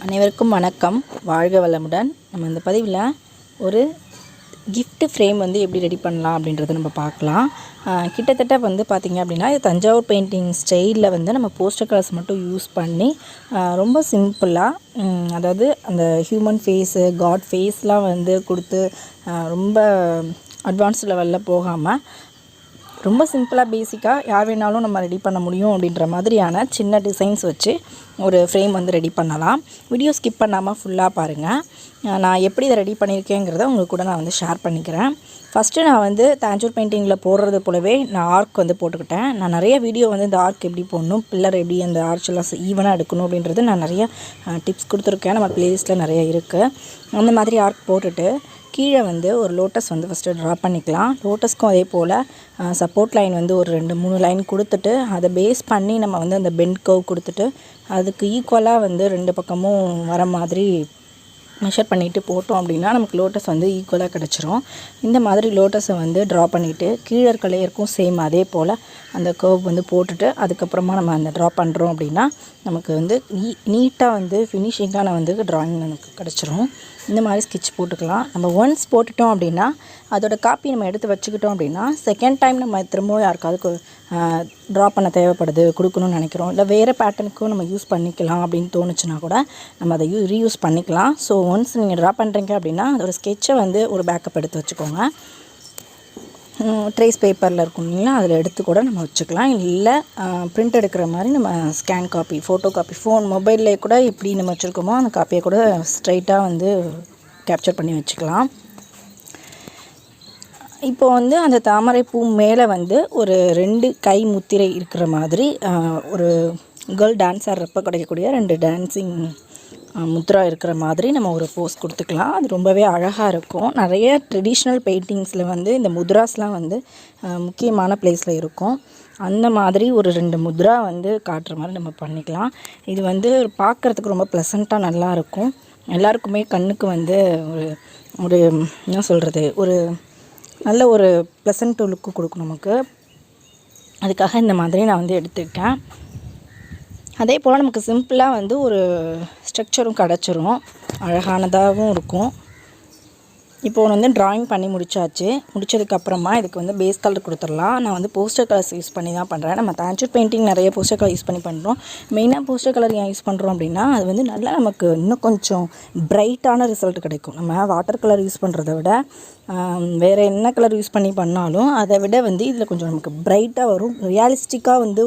அனைவருக்கும் வணக்கம். வாழ்க வளமுடன். நம்ம இந்த பதிவில் ஒரு gift ஃப்ரேம் வந்து எப்படி ரெடி பண்ணலாம் அப்படின்றத நம்ம பார்க்கலாம். கிட்டத்தட்ட வந்து பார்த்திங்க அப்படின்னா இது தஞ்சாவூர் பெயிண்டிங் ஸ்டைலில் வந்து நம்ம போஸ்டர் கலர்ஸ் மட்டும் யூஸ் பண்ணி ரொம்ப சிம்பிளாக, அதாவது அந்த ஹியூமன் ஃபேஸு, காட் ஃபேஸ்லாம் வந்து கொடுத்து ரொம்ப அட்வான்ஸ் லெவலில் போகாமல் ரொம்ப சிம்பிளாக பேசிக்காக யார் வேணாலும் நம்ம ரெடி பண்ண முடியும் அப்படின்ற மாதிரியான சின்ன டிசைன்ஸ் வச்சு ஒரு ஃப்ரேம் வந்து ரெடி பண்ணலாம். வீடியோ ஸ்கிப் பண்ணாமல் ஃபுல்லாக பாருங்கள். நான் எப்படி இதை ரெடி பண்ணியிருக்கேங்கிறத உங்களுக்கு கூட நான் வந்து ஷேர் பண்ணிக்கிறேன். ஃபஸ்ட்டு நான் வந்து தாஞ்சூர் பெயிண்டிங்கில் போடுறது போலவே நான் ஆர்க் வந்து போட்டுக்கிட்டேன். நான் நிறைய வீடியோ வந்து இந்த ஆர்க் எப்படி போடணும், பில்லர் எப்படி அந்த ஆர்ச்செல்லாம் ஈவனாக எடுக்கணும் அப்படின்றது நான் நிறைய டிப்ஸ் கொடுத்துருக்கேன். நம்ம ப்ளேலிஸ்ட்டில் நிறைய இருக்குது. அந்த மாதிரி ஆர்க் போட்டுட்டு கீழே வந்து ஒரு லோட்டஸ் வந்து ஃபஸ்ட்டு ட்ரா பண்ணிக்கலாம். லோட்டஸ்க்கும் அதே போல் சப்போர்ட் லைன் வந்து ஒரு 2-3 லைன் கொடுத்துட்டு அதை பேஸ் பண்ணி நம்ம வந்து அந்த பெண்ட் கர்வ் கொடுத்துட்டு அதுக்கு ஈக்குவலாக வந்து 2 பக்கமும் வர மாதிரி மெஷர் பண்ணிவிட்டு போட்டோம் அப்படின்னா நமக்கு லோட்டஸ் வந்து ஈக்குவலாக கிடச்சிரும். இந்த மாதிரி லோட்டஸை வந்து ட்ரா பண்ணிவிட்டு கீழே இருக்க லேயருக்கும் சேம் அதே போல் அந்த கர்வ் வந்து போட்டுட்டு அதுக்கப்புறமா நம்ம அந்த ட்ரா பண்ணுறோம் அப்படின்னா நமக்கு வந்து நீட்டாக வந்து ஃபினிஷிங்கான வந்து ட்ராயிங் நமக்கு கிடச்சிரும். இந்த மாதிரி ஸ்கெட்ச் போட்டுக்கலாம். நம்ம ஒன்ஸ் போட்டுட்டோம் அப்படின்னா அதோட காப்பி நம்ம எடுத்து வச்சுக்கிட்டோம் அப்படின்னா செகண்ட் டைம் நம்ம திரும்பவும் யாருக்காவது ட்ரா பண்ண தேவைப்படுது, கொடுக்கணும்னு நினைக்கிறோம், இல்லை வேறு பேட்டர்னுக்கும் நம்ம யூஸ் பண்ணிக்கலாம் அப்படின்னு தோணுச்சுன்னா கூட நம்ம அதை ரீயூஸ் பண்ணிக்கலாம். ஸோ ஒன்ஸ் நீங்கள் ட்ரா பண்ணுறீங்க அப்படின்னா அதோட ஸ்கெட்சை வந்து ஒரு பேக்கப் எடுத்து வச்சுக்கோங்க. ட்ரேஸ் பேப்பரில் இருக்கும் இல்லைங்களா, அதில் எடுத்து கூட நம்ம வச்சுக்கலாம். இல்லை பிரிண்ட் எடுக்கிற மாதிரி நம்ம ஸ்கேன் காப்பி, ஃபோட்டோ காப்பி, மொபைல்லே கூட எப்படி நம்ம வச்சுருக்கோமோ அந்த காப்பியை கூட ஸ்ட்ரைட்டாக வந்து கேப்சர் பண்ணி வச்சுக்கலாம். இப்போ வந்து அந்த தாமரை பூ மேலே வந்து ஒரு 2 கை முத்திரை இருக்கிற மாதிரி ஒரு கேர்ள் டான்ஸ் ஆடுறப்ப கிடைக்கக்கூடிய 2 டான்ஸிங் முத்ரா இருக்கிற மாதிரி நம்ம ஒரு போஸ் கொடுத்துக்கலாம். அது ரொம்பவே அழகாக இருக்கும். நிறைய ட்ரெடிஷ்னல் பெயிண்டிங்ஸில் வந்து இந்த முத்ராஸ்லாம் வந்து முக்கியமான ப்ளேஸில் இருக்கும். அந்த மாதிரி ஒரு 2 முத்ரா வந்து காட்டுற மாதிரி நம்ம பண்ணிக்கலாம். இது வந்து பார்க்குறதுக்கு ரொம்ப ப்ளசண்ட்டாக நல்லாயிருக்கும். எல்லாருக்குமே கண்ணுக்கு வந்து ஒரு என்ன சொல்கிறது, ஒரு நல்ல ஒரு ப்ளசண்ட் லுக்கு கொடுக்கும் நமக்கு. அதுக்காக இந்த மாதிரி நான் வந்து எடுத்துக்கிட்டேன். அதே போல் நமக்கு சிம்பிளாக வந்து ஒரு ஸ்ட்ரக்சரும் கிடச்சிரும், அழகானதாகவும் இருக்கும். இப்போது வந்து ட்ராயிங் பண்ணி முடித்ததுக்கப்புறமா இதுக்கு வந்து பேஸ் கலர் கொடுத்துடலாம். நான் வந்து போஸ்டர் கலர்ஸ் யூஸ் பண்ணி தான் பண்ணுறேன். நம்ம தாஞ்சூர் பெயிண்டிங் நிறைய போஸ்டர் கலர் யூஸ் பண்ணி பண்ணுறோம். மெயினாக போஸ்டர் கலர் ஏன் யூஸ் பண்ணுறோம் அப்படின்னா அது வந்து நல்லா நமக்கு இன்னும் கொஞ்சம் பிரைட்டான ரிசல்ட் கிடைக்கும். நம்ம வாட்டர் கலர் யூஸ் பண்ணுறத விட வேறு என்ன கலர் யூஸ் பண்ணி பண்ணாலும் அதை விட வந்து இதில் கொஞ்சம் நமக்கு பிரைட்டாக வரும். ரியாலிஸ்டிக்காக வந்து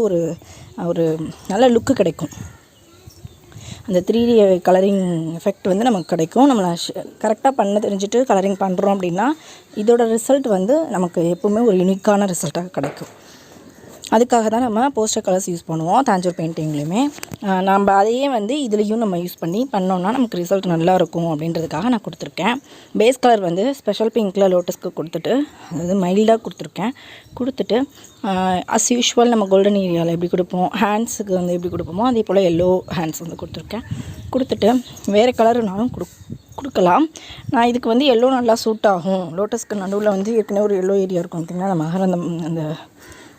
ஒரு நல்ல லுக்கு கிடைக்கும். அந்த 3D கலரிங் எஃபெக்ட் வந்து நமக்கு கிடைக்கும். நம்மளை கரெக்டாக பண்ண தெரிஞ்சுட்டு கலரிங் பண்ணுறோம் அப்படின்னா இதோட ரிசல்ட் வந்து நமக்கு எப்போவுமே ஒரு யூனிக்கான ரிசல்ட்டாக கிடைக்கும். அதுக்காக தான் நம்ம போஸ்டர் கலர்ஸ் யூஸ் பண்ணுவோம் தாஞ்சூர் பெயிண்டிங்லேயுமே. நம்ம அதையே வந்து இதுலேயும் நம்ம யூஸ் பண்ணி பண்ணோன்னா நமக்கு ரிசல்ட் நல்லாயிருக்கும் அப்படின்றதுக்காக நான் கொடுத்துருக்கேன். பேஸ் கலர் வந்து ஸ்பெஷல் பிங்க்கில் லோட்டஸ்க்கு கொடுத்துட்டு, அதாவது மைல்டாக கொடுத்துட்டு அஸ் யூஷுவல் நம்ம கோல்டன் ஏரியாவில் எப்படி கொடுப்போம், ஹேண்ட்ஸுக்கு வந்து எப்படி கொடுப்போமோ அதே போல் எல்லோ ஹேண்ட்ஸ் வந்து கொடுத்துட்டு வேறு கலருனாலும் கொடுக்கலாம். நான் இதுக்கு வந்து எல்லோ நல்லா சூட் ஆகும். லோட்டஸ்க்கு நடுவில் வந்து ஏற்கனவே ஒரு எல்லோ ஏரியா இருக்கும் பார்த்திங்கன்னா, அந்த மகரந்தம் அந்த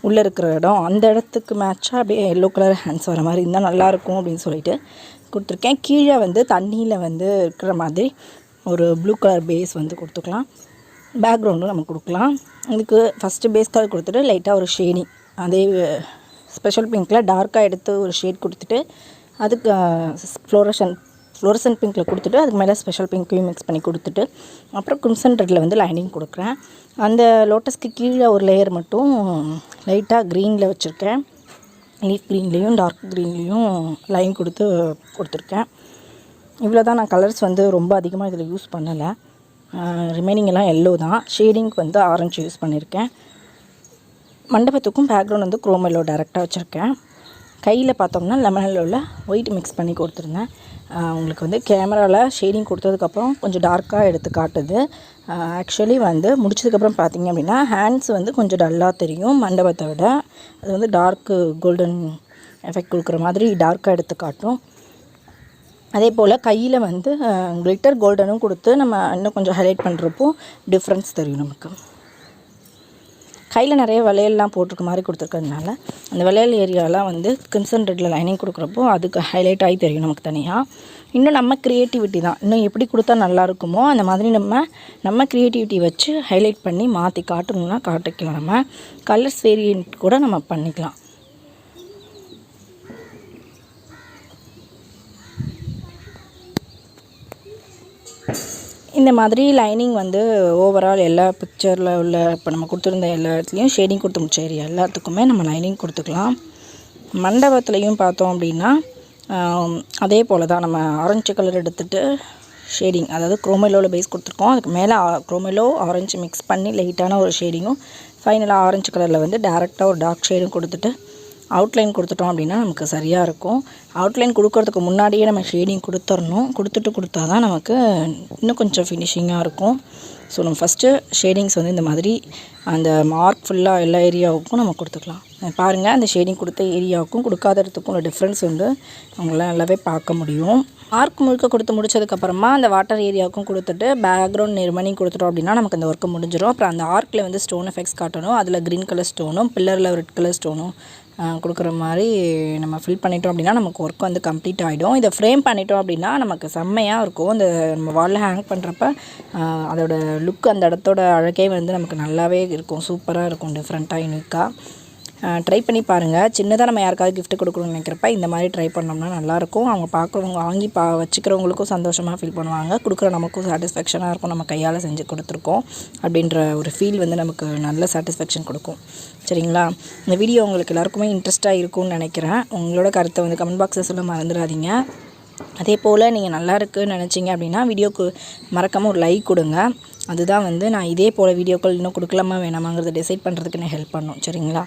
உள்ளே இருக்கிற இடம், அந்த இடத்துக்கு மேட்சாக அப்படியே எல்லோ கலர் ஹேண்ட்ஸ் வர மாதிரி இருந்தால் நல்லாயிருக்கும் அப்படின்னு சொல்லிட்டு கொடுத்துருக்கேன். கீழே வந்து தண்ணியில் வந்து இருக்கிற மாதிரி ஒரு ப்ளூ கலர் பேஸ் வந்து கொடுத்துக்கலாம். பேக்ரவுண்டும் நம்ம கொடுக்கலாம். இதுக்கு ஃபஸ்ட்டு பேஸ் கலர் கொடுத்துட்டு லைட்டாக ஒரு ஷேடிங், அதே ஸ்பெஷல் பிங்க்கில் டார்க்காக எடுத்து ஒரு ஷேட் கொடுத்துட்டு அதுக்கு ஃப்ளோரசன்ட் பிங்க்கில் கொடுத்துட்டு அதுக்கு மேலே ஸ்பெஷல் பிங்க்கையும் மிக்ஸ் பண்ணி கொடுத்துட்டு அப்புறம் கிரிம்சன் ரெட்டில் வந்து லைனிங் கொடுக்குறேன். அந்த லோட்டஸ்க்கு கீழே ஒரு லேயர் மட்டும் லைட்டாக க்ரீனில் வச்சுருக்கேன். லீஃப் க்ரீன்லேயும் டார்க் க்ரீன்லேயும் லைன் கொடுத்துருக்கேன். இவ்வளோ தான். நான் கலர்ஸ் வந்து ரொம்ப அதிகமாக இதில் யூஸ் பண்ணலை. ரிமைனிங் எல்லாம் எல்லோ தான். ஷேடிங்க்கு வந்து ஆரஞ்சு யூஸ் பண்ணியிருக்கேன். மண்டபத்துக்கும் பேக்ரவுண்ட் வந்து குரோம் எல்லோ டேரெக்டாக வச்சுருக்கேன். கையில் பார்த்தோம்னா லெமன் எல்லோவில் ஒயிட் மிக்ஸ் பண்ணி கொடுத்துருந்தேன். உங்களுக்கு வந்து கேமராவில் ஷேடிங் கொடுத்ததுக்கப்புறம் கொஞ்சம் டார்க்காக எடுத்து காட்டுது. ஆக்சுவலி வந்து முடிச்சதுக்கப்புறம் பார்த்திங்க அப்படின்னா ஹேண்ட்ஸ் வந்து கொஞ்சம் டல்லாக தெரியும் மண்டபத்தை விட. அது வந்து டார்க்கு கோல்டன் எஃபெக்ட் கொடுக்குற மாதிரி டார்க்காக எடுத்து காட்டும். அதே போல் கையில் வந்து கிளிட்டர் கோல்டனும் கொடுத்து நம்ம இன்னும் கொஞ்சம் ஹைலைட் பண்ணுறப்போ டிஃப்ரென்ஸ் தெரியும் நமக்கு. கையில் நிறைய வளையல்லாம் போட்டிருக்க மாதிரி கொடுத்துருக்கறதுனால அந்த வளையல் ஏரியாலாம் வந்து கிரிம்சன் ரெட்டில் லைனிங் கொடுக்குறப்போ அதுக்கு ஹைலைட் ஆகி தெரியும் நமக்கு தனியாக. இன்னும் நம்ம க்ரியேட்டிவிட்டி தான், இன்னும் எப்படி கொடுத்தா நல்லா இருக்குமோ அந்த மாதிரி நம்ம க்ரியேட்டிவிட்டி வச்சு ஹைலைட் பண்ணி மாற்றி காட்டணும்னா காட்டிக்கலாம். நம்ம கலர்ஸ் வேரியன்ட் கூட நம்ம பண்ணிக்கலாம். இந்த மாதிரி லைனிங் வந்து ஓவரால் எல்லா பிக்சரில் உள்ள இப்போ நம்ம கொடுத்துருந்த எல்லா இடத்துலையும் ஷேடிங் கொடுத்து முடிச்ச ஏரியா எல்லாத்துக்குமே நம்ம லைனிங் கொடுத்துக்கலாம். மண்டபத்துலேயும் பார்த்தோம் அப்படின்னா அதே போல் தான் நம்ம ஆரஞ்சு கலர் எடுத்துகிட்டு ஷேடிங், அதாவது குரோமெலோவில் பேஸ் கொடுத்துருக்கோம். அதுக்கு மேலே குரோமெலோ ஆரஞ்சு மிக்ஸ் பண்ணி லைட்டான ஒரு ஷேடிங்கும், ஃபைனலாக ஆரஞ்சு கலரில் வந்து டேரெக்டாக ஒரு டார்க் ஷேடும் கொடுத்துட்டு அவுட்லைன் கொடுத்துட்டோம் அப்படின்னா நமக்கு சரியாக இருக்கும். அவுட்லைன் கொடுக்கறதுக்கு முன்னாடியே நம்ம ஷேடிங் கொடுத்துடணும். கொடுத்தா தான் நமக்கு இன்னும் கொஞ்சம் ஃபினிஷிங்காக இருக்கும். ஸோ நம்ம ஃபஸ்ட்டு ஷேடிங்ஸ் வந்து இந்த மாதிரி அந்த மார்க் ஃபுல்லாக எல்லா ஏரியாவுக்கும் நம்ம கொடுத்துக்கலாம். பாருங்கள், அந்த ஷேடிங் கொடுத்த ஏரியாவுக்கும் கொடுக்காத இடத்துக்கும் உள்ள டிஃப்ரென்ஸ் வந்து அவங்களால நல்லாவே பார்க்க முடியும். மார்க் முழுக்க கொடுத்து முடிச்சதுக்கப்புறமா அந்த வாட்டர் ஏரியாவுக்கும் கொடுத்துட்டு பேக்ரவுண்ட் நெர்மனி கொடுத்துட்டோம் அப்படின்னா நமக்கு அந்த ஒர்க்கு முடிஞ்சிடும். அப்புறம் அந்த ஆர்க்கில் வந்து ஸ்டோன் எஃபெக்ட்ஸ் காட்டணும். அதில் க்ரீன் கலர் ஸ்டோனும் பில்லரில் ரெட் கலர் ஸ்டோனும் கொடுக்குற மாதிரி நம்ம ஃபில் பண்ணிட்டோம் அப்படின்னா நமக்கு ஒர்க் வந்து கம்ப்ளீட் ஆகிடும். இதை ஃப்ரேம் பண்ணிட்டோம் அப்படின்னா நமக்கு செம்மையாக இருக்கும். இந்த நம்ம வாலில் ஹேங் பண்ணுறப்ப அதோட லுக், அந்த இடத்தோட அழகே வந்து நமக்கு நல்லாவே இருக்கும். சூப்பராக இருக்கும், டிஃப்ரெண்ட்டாக யூனிக்காக. ட்ரை பண்ணி பாருங்கள். சின்னதாக நம்ம யாருக்காவது கிஃப்ட் கொடுக்கணும்னு நினைக்கிறப்ப இந்த மாதிரி ட்ரை பண்ணோம்னா நல்லாயிருக்கும். அவங்க பார்க்குறவங்க வாங்கி வச்சுக்கிறவங்களுக்கும் சந்தோஷமாக ஃபீல் பண்ணுவாங்க, கொடுக்குற நமக்கும் சாட்டிஸ்ஃபேக்ஷனாக இருக்கும். நம்ம கையால் செஞ்சு கொடுத்துருக்கோம் அப்படின்ற ஒரு ஃபீல் வந்து நமக்கு நல்ல சாட்டிஸ்ஃபேக்ஷன் கொடுக்கும். சரிங்களா? இந்த வீடியோ உங்களுக்கு எல்லாருக்குமே இன்ட்ரெஸ்ட்டாக இருக்கும்னு நினைக்கிறேன். உங்களோட கருத்தை வந்து கமெண்ட் பாக்ஸில் சொல்ல மறந்துடாதீங்க. அதே போல் நீங்கள் நல்லா இருக்குன்னு நினச்சிங்க அப்படின்னா வீடியோக்கு மறக்காமல் ஒரு லைக் கொடுங்க. அதுதான் வந்து நான் இதே போல் வீடியோக்கள் இன்னும் கொடுக்கலாமா வேணாமாங்கிறத டிசைட் பண்ணுறதுக்கு நான் ஹெல்ப் பண்ணும். சரிங்களா?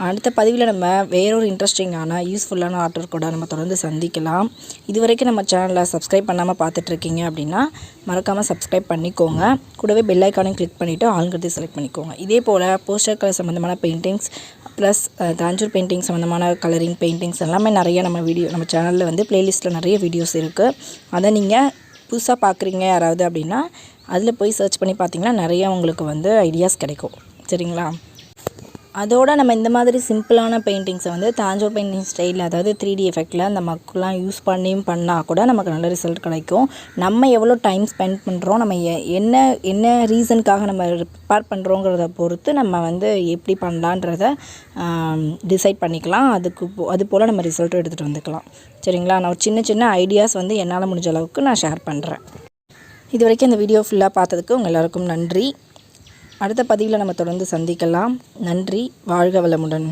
அடுத்த பதிவில் நம்ம வேறொரு இன்ட்ரெஸ்டிங்கான யூஸ்ஃபுல்லான ஆர்டர் கூட நம்ம தொடர்ந்து சந்திக்கலாம். இது வரைக்கும் நம்ம சேனலை சப்ஸ்கிரைப் பண்ணாமல் பார்த்துட்ருக்கீங்க அப்படின்னா மறக்காமல் சப்ஸ்கிரைப் பண்ணிக்கோங்க. கூடவே பெல் ஐக்கானையும் கிளிக் பண்ணிவிட்டு ஆளுங்கிறதையும் செலக்ட் பண்ணிக்கோங்க. இதே போல் போஸ்டர் கலர் சம்மந்தமான பெயிண்டிங்ஸ் ப்ளஸ் தாஞ்சூர் பெயிண்டிங் சம்மந்தமான கலரிங் பெயிண்டிங்ஸ் எல்லாமே நிறைய நம்ம சேனலில் வந்து ப்ளேலிஸ்ட்டில் நிறைய வீடியோஸ் இருக்குது. அதை நீங்கள் புதுசாக பார்க்குறீங்க யாராவது அப்படின்னா அதில் போய் சர்ச் பண்ணி பார்த்தீங்கன்னா நிறைய உங்களுக்கு வந்து ஐடியாஸ் கிடைக்கும். சரிங்களா? அதோடு நம்ம இந்த மாதிரி சிம்பிளான பெயிண்டிங்ஸை வந்து தாஞ்சூர் பெயிண்டிங் ஸ்டைலில், அதாவது 3D எஃபெக்டில் அந்த மக்கள்லாம் யூஸ் பண்ணால் கூட நமக்கு நல்ல ரிசல்ட் கிடைக்கும். நம்ம எவ்வளோ டைம் ஸ்பெண்ட் பண்ணுறோம், நம்ம என்ன ரீசனுக்காக நம்ம ப்ரிப்பேர் பண்ணுறோங்கிறத பொறுத்து நம்ம வந்து எப்படி பண்ணலான்றத டிசைட் பண்ணிக்கலாம். அது போல் நம்ம ரிசல்ட்டும் எடுத்துகிட்டு வந்துக்கலாம். சரிங்களா? நான் ஒரு சின்ன ஐடியாஸ் வந்து என்னால் முடிஞ்ச அளவுக்கு நான் ஷேர் பண்ணுறேன். இது வரைக்கும் இந்த வீடியோ ஃபுல்லாக பார்த்ததுக்கு உங்கள் எல்லாருக்கும் நன்றி. அடுத்த பதிவில் நம்ம தொடர்ந்து சந்திக்கலாம். நன்றி. வாழ்க வளமுடன்.